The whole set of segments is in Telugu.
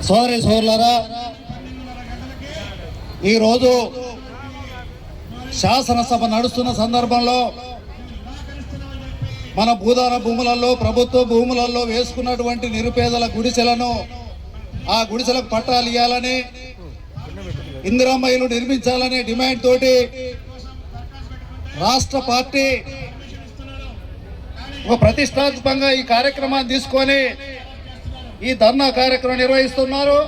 సోదరి సోదరులారా, ఈరోజు శాసనసభ నడుస్తున్న సందర్భంలో మన భూదాన భూములలో, ప్రభుత్వ భూములలో వేసుకున్నటువంటి నిరుపేదల గుడిసెలను, ఆ గుడిసెలకు పట్టాలు ఇవ్వాలని, ఇందిరమ్మ ఇల్లు నిర్మించాలనే డిమాండ్ తోటి రాష్ట్ర పార్టీ ఒక ప్రతిష్టాత్మకంగా ఈ కార్యక్రమాన్ని తీసుకొని ఈ ధర్నా కార్యక్రమం నిర్వహిస్తున్నారు.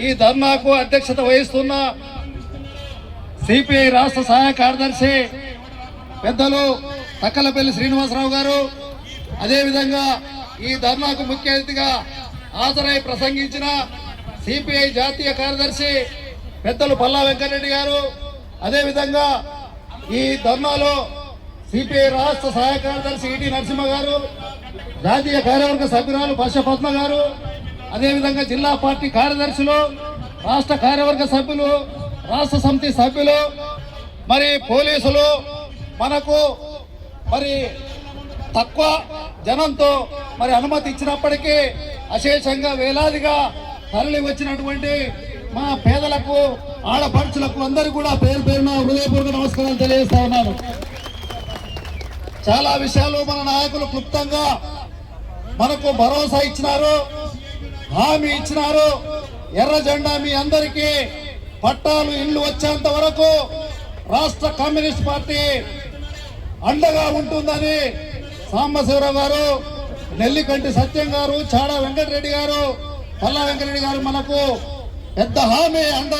ఈ ధర్నాకు అధ్యక్షత వహిస్తున్న సిపిఐ రాష్ట్ర సహాయ కార్యదర్శి పెద్దలు తక్కలపల్లి శ్రీనివాసరావు గారు, అదేవిధంగా ఈ ధర్నాకు ముఖ్య అతిథిగా హాజరై ప్రసంగించిన సిపిఐ జాతీయ కార్యదర్శి పెద్దలు పల్లా వెంకటరెడ్డి గారు, అదేవిధంగా ఈ ధర్నాలో సిపిఐ రాష్ట్ర సహాయ కార్యదర్శి ఈటీ నరసింహ గారు, జాతీయ కార్యవర్గ సభ్యురాలు పశ పద్మ గారు, అదేవిధంగా జిల్లా పార్టీ కార్యదర్శులు, రాష్ట్ర కార్యవర్గ సభ్యులు, రాష్ట్ర సమితి సభ్యులు, మరి పోలీసులు మనకు మరి తక్కువ జనంతో మరి అనుమతి ఇచ్చినప్పటికీ అశేషంగా వేలాదిగా తరలి వచ్చినటువంటి మా పేదలకు, ఆడపడుచులకు అందరూ కూడా పేరు పేరున హృదయపూర్వక నమస్కారాలు తెలియజేస్తా ఉన్నాను. చాలా విషయాలు మన నాయకులు క్లుప్తంగా మనకు భరోసా ఇచ్చినారు, హామీ ఇచ్చినారు. ఎర్ర జెండా మీ అందరికీ పట్టాలు, ఇళ్లు వచ్చేంత వరకు రాష్ట్ర కమ్యూనిస్ట్ పార్టీ అండగా ఉంటుందని సాంబశివరావు గారు, నెల్లికంటి సత్యం గారు, చాడా వెంకటరెడ్డి గారు, పల్లా వెంకటరెడ్డి గారు మనకు పెద్ద హామీ అండ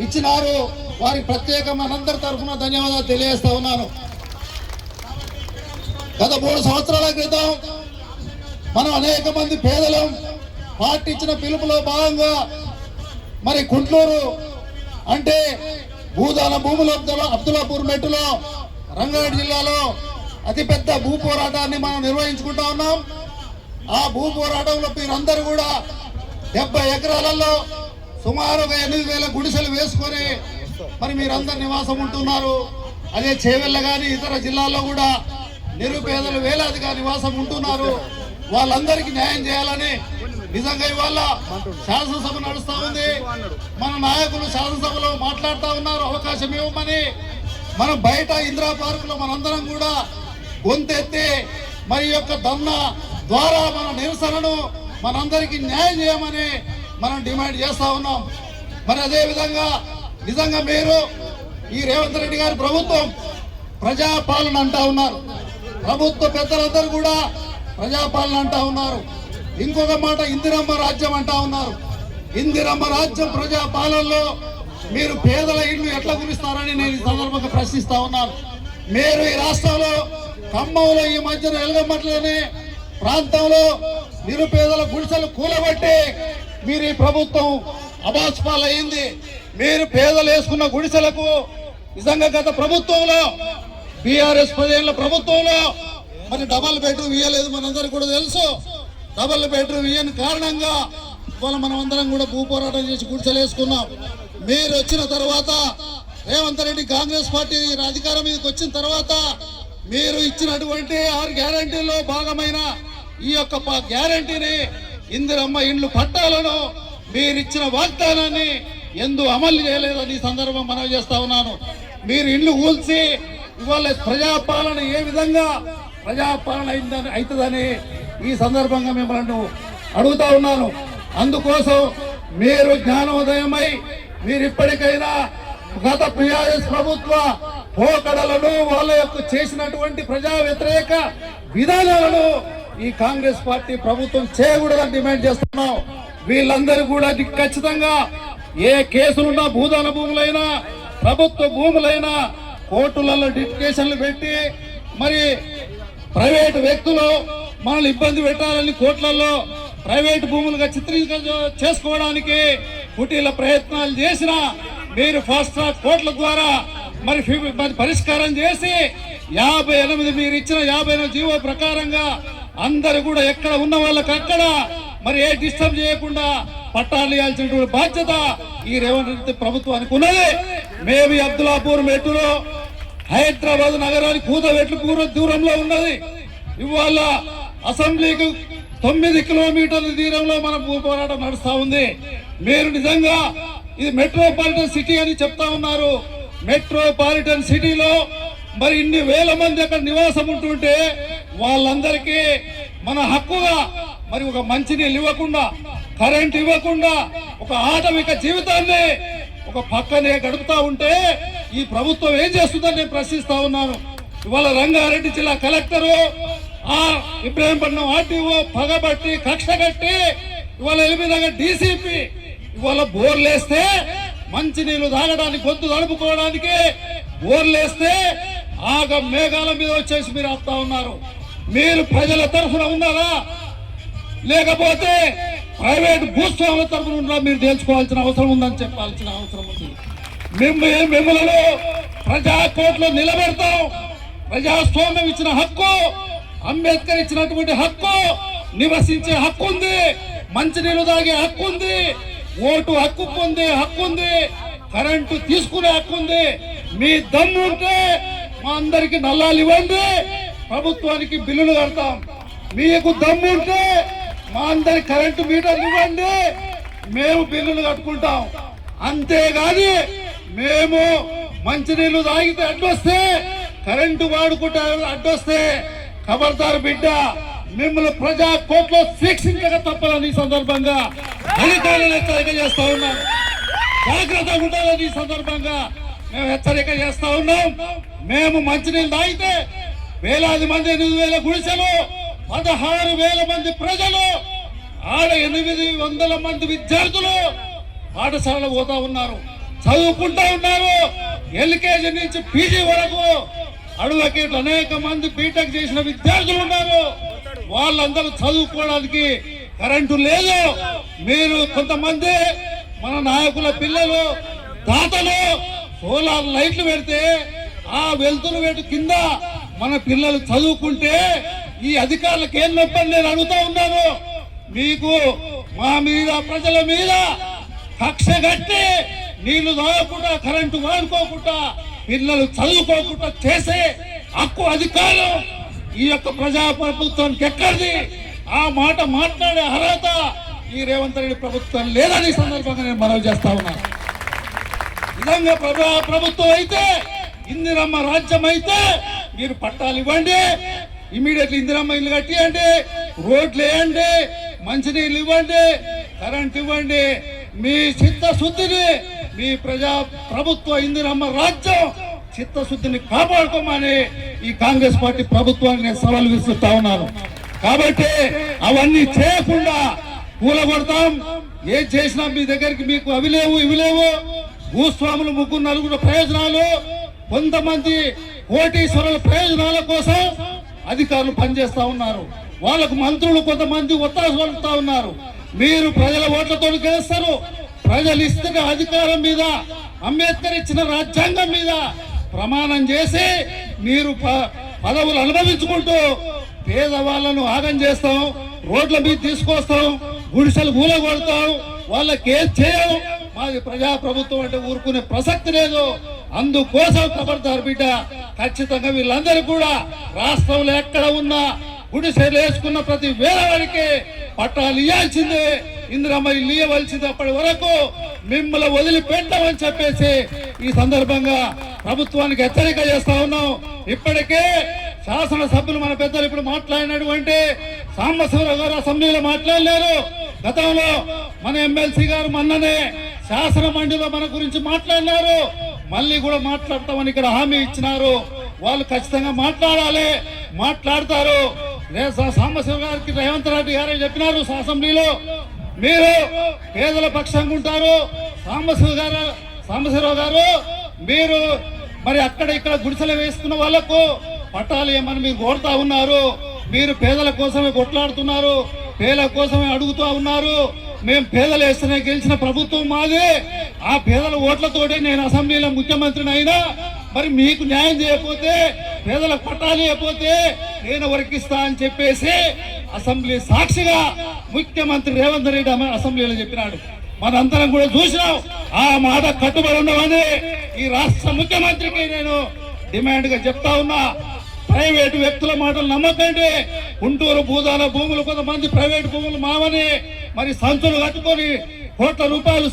ఇచ్చినారు. వారికి ప్రత్యేక మనందరి తరఫున ధన్యవాదాలు తెలియజేస్తా ఉన్నాను. గత 3 సంవత్సరాల క్రితం మనం అనేక మంది పేదలం పార్టీ ఇచ్చిన పిలుపులో భాగంగా మరి గుంటూరు అంటే భూదాన భూములు అబ్దుల్లాపూర్ మెట్టులో రంగారెడ్డి జిల్లాలో అతిపెద్ద భూ పోరాటాన్ని మనం నిర్వహించుకుంటా ఉన్నాం. ఆ భూ పోరాటంలో మీరందరూ కూడా 70 ఎకరాలలో సుమారుగా 8,000 గుడిసెలు వేసుకొని మరి మీరందరు నివాసం ఉంటున్నారు. అదే చేవెళ్ళ కానీ ఇతర జిల్లాల్లో కూడా నిరుపేదలు వేలాదిగా నివాసం ఉంటున్నారు. వాళ్ళందరికీ న్యాయం చేయాలని నిజంగా ఇవాళ శాసనసభ నడుస్తా ఉంది. మన నాయకులు శాసనసభలో మాట్లాడుతూ ఉన్నారు, అవకాశం ఇవ్వమని. మనం బయట ఇందిరా పార్క్ లో మనందరం కూడా గొంతెత్తి మరి యొక్క ధర్నా ద్వారా మన నిరసనను మనందరికీ న్యాయం చేయమని మనం డిమాండ్ చేస్తా ఉన్నాం. మరి అదే విధంగా నిజంగా మీరు ఈ రేవంత్ రెడ్డి గారి ప్రభుత్వం ప్రజాపాలన అంటా ఉన్నారు, ప్రభుత్వ పెద్దలందరూ కూడా ప్రజాపాలన అంటా ఉన్నారు. ఇంకొక మాట ఇందిరమ్మ రాజ్యం అంటా ఉన్నారు. ఇందిరమ్మ రాజ్యం ప్రజాపాలనలో మీరు పేదల ఇల్లు ఎట్లా గురిస్తారని నేను ఈ సందర్భంగా ప్రశ్నిస్తా ఉన్నాను. మీరు ఈ రాష్ట్రంలో ఖమ్మంలో ఈ మధ్యన ఎలగమట్లనే ప్రాంతంలో నిరుపేదల గుడిసెలు కూలబట్టి మీరు ఈ ప్రభుత్వం అబాస్పాలయ్యింది. మీరు పేదలు వేసుకున్న గుడిసెలకు నిజంగా గత ప్రభుత్వంలో టీఆర్ఎస్ 10 ఏళ్ల ప్రభుత్వంలో మరి డబల్ బెడ్రూమ్ ఇవ్వలేదు, మనందరికీ కూడా తెలుసు. డబల్ బెడ్రూమ్ ఇవ్వని కారణంగా ఇవాళ మనం అందరం కూడా భూ పోరాటం చేసి గుడిసెలు వేసుకున్నాం. మీరు వచ్చిన తర్వాత రేవంత్ రెడ్డి కాంగ్రెస్ పార్టీ అధికారం మీదకి వచ్చిన తర్వాత మీరు ఇచ్చినటువంటి 6 గ్యారంటీల్లో భాగమైన ఈ యొక్క గ్యారంటీని ఇందిరమ్మ ఇండ్లు పట్టాలను మీరిచ్చిన వాగ్దానాన్ని ఎందుకు అమలు చేయలేదని ఈ సందర్భం మనవి చేస్తా ఉన్నాను. మీరు ఇండ్లు కూల్చి ఇవాళ ప్రజాపాలన ఏ విధంగా ప్రజాపాలన అవుతుందని ఈ సందర్భంగా మిమ్మల్ని అడుగుతా ఉన్నాను. అందుకోసం మీరు జ్ఞానోదయమై మీరు ఇప్పటికైనా గత టీఆర్ఎస్ ప్రభుత్వ పోకడలను, వాళ్ళ యొక్క చేసినటువంటి ప్రజా వ్యతిరేక విధానాలను ఈ కాంగ్రెస్ పార్టీ ప్రభుత్వం చేయకూడదని డిమాండ్ చేస్తున్నాం. వీళ్ళందరూ కూడా ఖచ్చితంగా ఏ కేసులున్నా, భూదాన భూములైనా ప్రభుత్వ భూములైనా కోర్టులలో డిక్టేషన్లు పెట్టి మరి ప్రైవేటు వ్యక్తులు మనల్ని ఇబ్బంది పెట్టాలని కోర్టులలో ప్రైవేటు భూములుగా చిత్రీకరణ చేసుకోవడానికి కుటీల ప్రయత్నాలు చేసిన మీరు ఫాస్ట్ ట్రాక్ కోర్టుల ద్వారా మరి పరిష్కారం చేసి 58 మీరు ఇచ్చిన 58 జీవో ప్రకారంగా అందరు కూడా ఎక్కడ ఉన్న వాళ్ళకి అక్కడ మరి ఏ డిస్టర్బ్ చేయకుండా పట్టాలు ఇవ్వాల్సినటువంటి బాధ్యత ఈ రేవంత్ రెడ్డి ప్రభుత్వానికి ఉన్నది. మేము అబ్దుల్లాపూర్ మెట్టులో హైదరాబాద్ నగరానికి కూతవెట్లు దూరంలో ఉన్నది. ఇవాళ అసెంబ్లీకి 9 కిలోమీటర్ల దూరంలో మన భూ పోరాటం నడుస్తా ఉంది. మీరు నిజంగా ఇది మెట్రోపాలిటన్ సిటీ అని చెప్తా ఉన్నారు. మెట్రోపాలిటన్ సిటీలో మరి ఇన్ని వేల మంది అక్కడ నివాసం ఉంటుంటే వాళ్ళందరికీ మన హక్కుగా మరి ఒక మంచినీళ్ళు ఇవ్వకుండా, కరెంట్ ఇవ్వకుండా, ఒక ఆటవిక జీవితాన్ని ఒక పక్కనే గడుపుతా ఉంటే ఈ ప్రభుత్వం ఏం చేస్తుందని నేను ప్రశ్నిస్తా ఉన్నాను. ఇవాళ రంగారెడ్డి జిల్లా కలెక్టరు ఇబ్రాహీంపట్నం ఆర్టీఓ పగబట్టి కక్ష కట్టి ఇవాళ ఎలిమినగర్ డీసీపీ ఇవాళ బోర్లేస్తే మంచినీళ్లు తాగడానికి, గొంతు తడుపుకోవడానికి బోర్లేస్తే ఆగ మేఘాల మీద వచ్చేసి మీరు ఆపుతా ఉన్నారు. మీరు ప్రజల తరఫున ఉన్నారా లేకపోతే ప్రైవేట్ భూస్వాముల తరఫున ఉన్నారా మీరు తెలుసుకోవాల్సిన అవసరం ఉందని చెప్పాల్సిన అవసరం ఉంది. మిమ్మల్ని ప్రజా కోర్టులో నిలబెడతాం. ప్రజాస్వామ్యం ఇచ్చిన హక్కు, అంబేద్కర్ ఇచ్చినటువంటి హక్కు, నివసించే హక్కు ఉంది, మంచినీళ్ళు తాగే హక్కు ఉంది, ఓటు హక్కు పొందే హక్కు ఉంది, కరెంటు తీసుకునే హక్కు ఉంది. మీ దమ్ము ఉంటే మా అందరికి నల్లాలు ఇవ్వండి, ప్రభుత్వానికి బిల్లులు కడతాం. మీకు దమ్ము ఉంటే మా అందరి కరెంటు మీటర్లు ఇవ్వండి, మేము బిల్లులు కట్టుకుంటాం. అంతేగాని మేము మంచినీళ్లు తాగితే అడ్డొస్తే, కరెంటు వాడుకుంటే అడ్డొస్తే ఖబర్దారు బిడ్డ, మిమ్మల్ని ప్రజా కోర్టులో శిక్షించక తప్పదని ఈ సందర్భంగా అధికారులను హెచ్చరిక చేస్తా ఉన్నాం. జాగ్రత్తగా ఉండాలని ఈ సందర్భంగా మేము హెచ్చరిక చేస్తా ఉన్నాం. మేము మంచినీళ్ళు తాగితే వేలాది మంది, 8,000 గుడిసెలు, 16,000 మంది ప్రజలు, ఆడ 800 మంది విద్యార్థులు పాఠశాలలో పోతా ఉన్నారు, చదువుకుంటా ఉన్నారు. ఎల్కేజీ నుంచి పీజీ వరకు అడ్వకేట్లు అనేక మంది బీటెక్ చేసిన విద్యార్థులు ఉన్నారు. వాళ్ళందరూ చదువుకోవడానికి కరెంటు లేదు. మీరు కొంతమంది మన నాయకుల పిల్లలు, దాతలు సోలార్ లైట్లు పెడితే ఆ వెలుతురు వేటు కింద మన పిల్లలు చదువుకుంటే ఈ అధికారులకు ఏం నొప్పని నేను అడుగుతా ఉన్నాను. మీకు మా మీద, ప్రజల మీద కక్ష కట్టి నీళ్లు తాగకుండా, కరెంటు వాడుకోకుండా, పిల్లలు చదువుకోకుండా చేసే హక్కు, అధికారం ఈ యొక్క ప్రజా ప్రభుత్వానికి ఎక్కడిది? ఆ మాట మాట్లాడే అర్హత ఈ రేవంత్ రెడ్డి ప్రభుత్వం లేదని సందర్భంగా నేను మనవి చేస్తా ఉన్నాను. నిజంగా ప్రభుత్వం అయితే, ఇందిరమ్మ రాజ్యం అయితే మీరు పట్టాలు ఇవ్వండి, ఇమీడియట్లీ ఇందిరమ్మ ఇల్లు కట్టియండి, రోడ్లు వేయండి, మంచినీళ్ళు ఇవ్వండి, కరెంట్ ఇవ్వండి. మీ చిత్తశుద్ధిని, మీ ప్రజా ప్రభుత్వ ఇందిరమ్మ రాజ్యం చిత్తశుద్ధిని కాపాడుకోమని ఈ కాంగ్రెస్ పార్టీ ప్రభుత్వాన్ని నేను సవాల్ విసురుతా ఉన్నాను. కాబట్టి అవన్నీ చేయకుండా కూలగొడతాం. ఏం చేసినా మీ దగ్గరికి మీకు అవి లేవు, ఇవి లేవు. భూస్వాములు 3-4 ప్రయోజనాలు, కొంతమంది కోటీశ్వరుల ప్రయోజనాల కోసం అధికారులు పనిచేస్తా ఉన్నారు. వాళ్ళకు మంత్రులు కొంతమంది ఒత్తాసు పలుకుతా ఉన్నారు. మీరు ప్రజల ఓట్లతో గెలుస్తారు. ప్రజలు ఇస్తున్న అధికారం మీద, అంబేద్కర్ ఇచ్చిన రాజ్యాంగం మీద ప్రమాణం చేసి మీరు పదవులు అనుభవించుకుంటూ పేదవాళ్లను ఆగం చేస్తాం, రోడ్ల మీద తీసుకొస్తాం, గుడిసెలు కూలగొడతాం, వాళ్ళకి ఏం చేయం. మాది ప్రజా ప్రభుత్వం అంటే ఊరుకునే ప్రసక్తి లేదు. అందుకోసం ఖబర్దార్ బిడ్డ, ఖచ్చితంగా వీళ్ళందరూ కూడా రాష్ట్రంలో ఎక్కడ ఉన్నా గుడిసెలు వేసుకున్న ప్రతి వేలవాడికి పట్టాలు ఇవ్వాల్సిందే, ఇందిరమ్మ ఇల్లు ఇవ్వవలసింది. అప్పటి వరకు మిమ్మల్ని వదిలిపెట్టమని చెప్పేసి ఈ సందర్భంగా ప్రభుత్వానికి హెచ్చరిక చేస్తా ఉన్నాం. ఇప్పటికే శాసనసభ్యులు మన పెద్దలు ఇప్పుడు మాట్లాడినటువంటి సాంబశివరావు గారు అసెంబ్లీలో మాట్లాడలేరు. గతంలో మన ఎమ్మెల్సీ గారు మొన్ననే శాసన మండలిలో మన గురించి మాట్లాడినారు. మళ్ళీ కూడా మాట్లాడతామని ఇక్కడ హామీ ఇచ్చినారు. వాళ్ళు ఖచ్చితంగా మాట్లాడాలి, మాట్లాడతారు. సాంబశివ గారికి రేవంత్ రెడ్డి గారే చెప్పినారు అసెంబ్లీలో, మీరు పేదల పక్షంగా ఉంటారు. సాంబశివరావు గారు మీరు మరి అక్కడ ఇక్కడ గుడిసెలు వేసుకున్న వాళ్లకు పట్టాలు ఏమని మీరు కోరుతా ఉన్నారు. మీరు పేదల కోసమే కొట్లాడుతున్నారు, పేదల కోసమే అడుగుతూ ఉన్నారు. మేము పేదలు వేస్తేనే గెలిచిన ప్రభుత్వం మాది. ఆ పేదల ఓట్లతోటే నేను అసెంబ్లీలో ముఖ్యమంత్రిని అయినా, మరి మీకు న్యాయం చేయకపోతే, పేదలకు పట్టాలు చేయకపోతే నేను వర్కిస్తా అని చెప్పేసి అసెంబ్లీ సాక్షిగా ముఖ్యమంత్రి రేవంత్ రెడ్డి అసెంబ్లీలో చెప్పినాడు. మనందరం కూడా చూసినాం. ఆ మాట కట్టుబడి ఉండమని ఈ రాష్ట్ర ముఖ్యమంత్రికి నేను డిమాండ్ గా చెప్తా ఉన్నా. ప్రైవేటు వ్యక్తుల మాటలు నమ్మకండి. గుంటూరు భూదాన భూములు కొంతమంది ప్రైవేటు భూములు మావని మరి సంచులు కట్టుకొని కోట్ల రూపాయలు